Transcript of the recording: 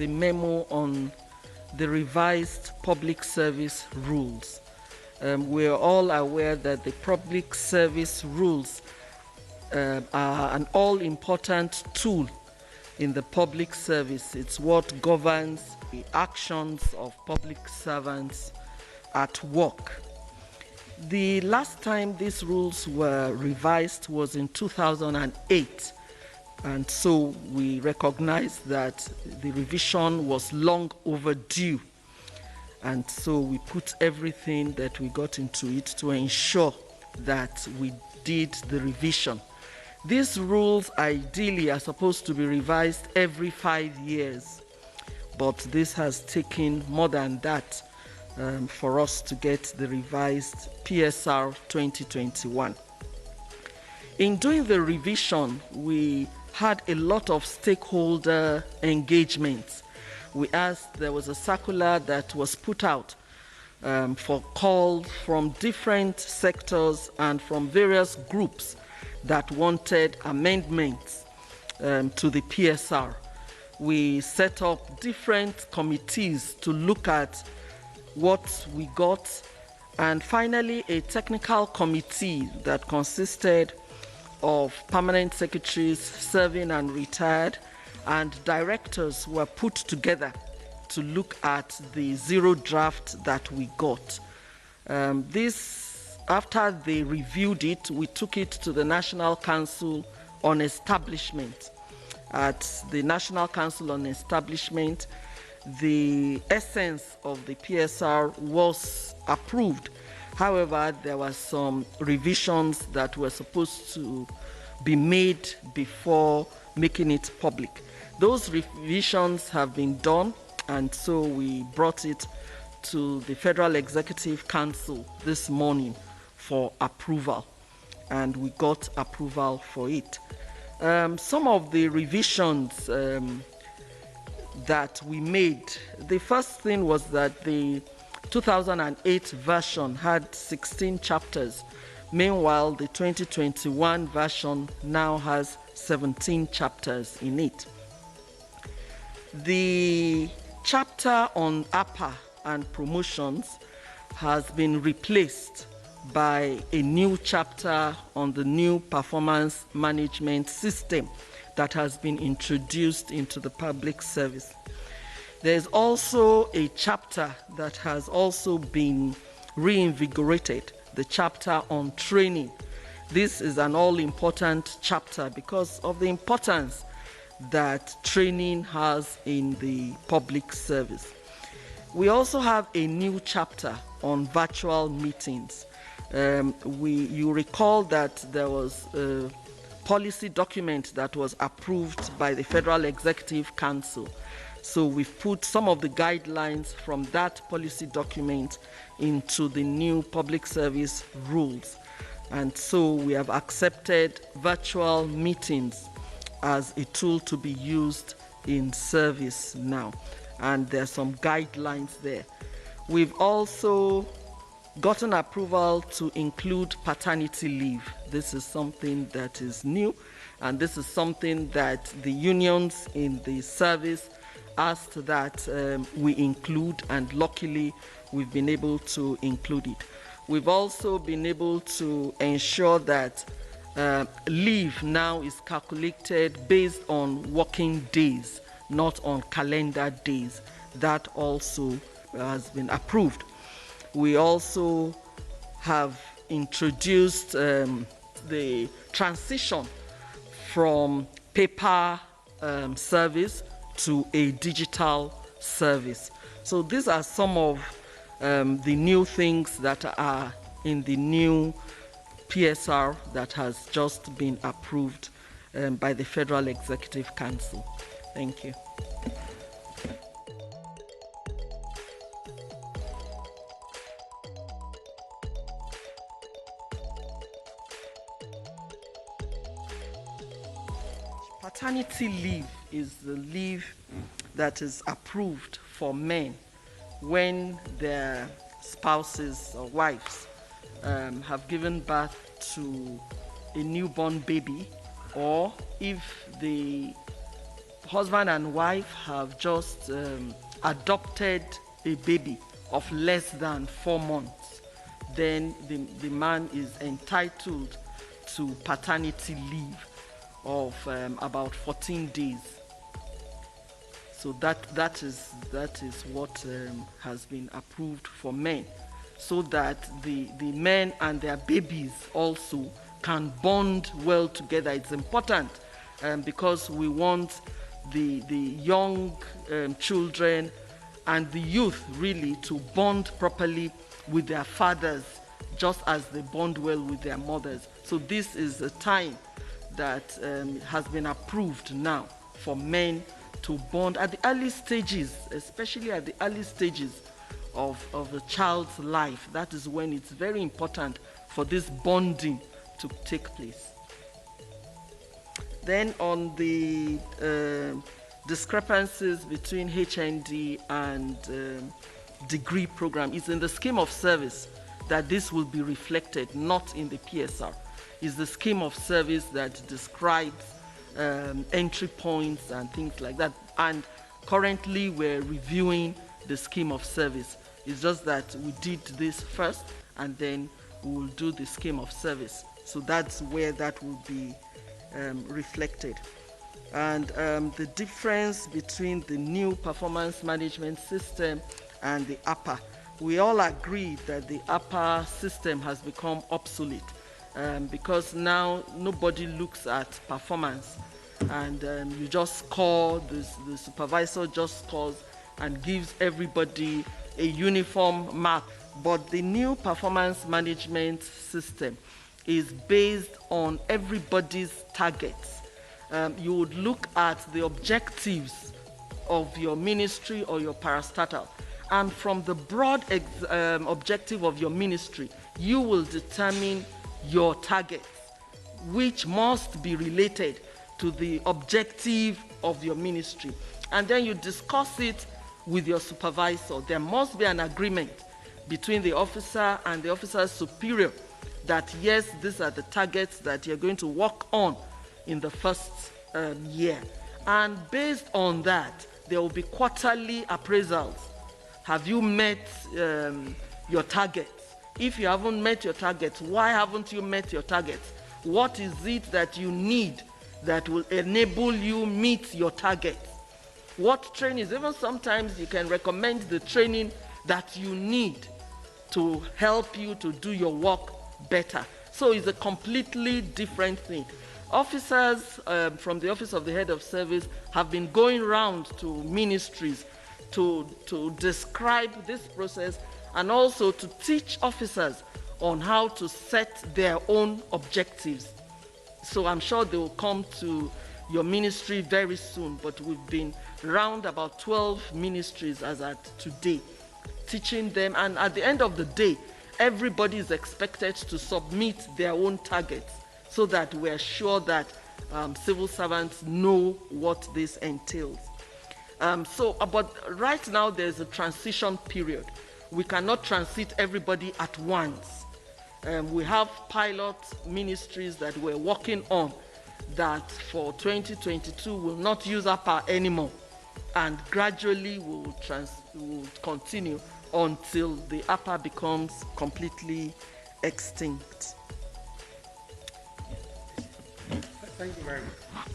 the memo on the revised public service rules. We're all aware that the public service rules are an all-important tool in the public service. It's what governs the actions of public servants at work. The last time these rules were revised was in 2008, and so we recognize that the revision was long overdue, and so we put everything that we got into it to ensure that we did the revision. These rules ideally are supposed to be revised every 5 years, but this has taken more than that for us to get the revised PSR 2021. In doing the revision, we had a lot of stakeholder engagements. There was a circular that was put out for calls from different sectors and from various groups that wanted amendments to the PSR. We set up different committees to look at what we got, and finally a technical committee that consisted of permanent secretaries, serving and retired, and directors were put together to look at the zero draft that we got. After they reviewed it, we took it to the National Council on Establishment. At the National Council on Establishment, the essence of the PSR was approved. However, there were some revisions that were supposed to be made before making it public. Those revisions have been done, and so we brought it to the Federal Executive Council this morning for approval, and we got approval for it. Some of the revisions that we made, the first thing was that the 2008 version had 16 chapters. Meanwhile, the 2021 version now has 17 chapters in it. The chapter on APA and promotions has been replaced by a new chapter on the new performance management system that has been introduced into the public service. There's also a chapter that has also been reinvigorated, the chapter on training. This is an all-important chapter because of the importance that training has in the public service. We also have a new chapter on virtual meetings. You recall that there was a policy document that was approved by the Federal Executive Council. So we've put some of the guidelines from that policy document into the new public service rules. And so we have accepted virtual meetings as a tool to be used in service now. And there are some guidelines there. We've also gotten approval to include paternity leave. This is something that is new, and this is something that the unions in the service asked that we include, and luckily we've been able to include it. We've also been able to ensure that leave now is calculated based on working days, not on calendar days. That also has been approved. We also have introduced the transition from paper service to a digital service. So these are some of the new things that are in the new PSR that has just been approved by the Federal Executive Council. Thank you. Paternity leave is the leave that is approved for men when their spouses or wives have given birth to a newborn baby, or if the husband and wife have just adopted a baby of less than 4 months, then the man is entitled to paternity leave of about 14 days. So that is what has been approved for men, so that the men and their babies also can bond well together. It's important because we want the young children and the youth really to bond properly with their fathers, just as they bond well with their mothers. So this is a time that has been approved now for men to bond at the early stages, especially at the early stages of a child's life. That is when it's very important for this bonding to take place. Then on the discrepancies between HND and degree program, it's in the scheme of service that this will be reflected, not in the PSR. It's the scheme of service that describes entry points and things like that. And currently we're reviewing the scheme of service. It's just that we did this first and then we will do the scheme of service. So that's where that will be reflected. And the difference between the new performance management system and the APA, we all agree that the APA system has become obsolete because now nobody looks at performance, and you just score, the supervisor just scores and gives everybody a uniform mark. But the new performance management system is based on everybody's targets. You would look at the objectives of your ministry or your parastatal, and from the broad objective of your ministry, you will determine your targets, which must be related to the objective of your ministry. And then you discuss it with your supervisor. There must be an agreement between the officer and the officer's superior that yes, these are the targets that you're going to work on in the first year. And based on that, there will be quarterly appraisals. Have you met your targets? If you haven't met your targets, why haven't you met your targets? What is it that you need that will enable you meet your targets? What trainings? Even sometimes you can recommend the training that you need to help you to do your work better. So it's a completely different thing. Officers from the Office of the Head of Service have been going around to ministries to describe this process and also to teach officers on how to set their own objectives. So I'm sure they will come to your ministry very soon, but we've been around about 12 ministries as at today, teaching them, and at the end of the day, everybody is expected to submit their own targets so that we're sure that civil servants know what this entails. But right now there's a transition period. We cannot transit everybody at once. We have pilot ministries that we're working on that for 2022 will not use APA anymore, and gradually will continue until the APA becomes completely extinct. Thank you very much.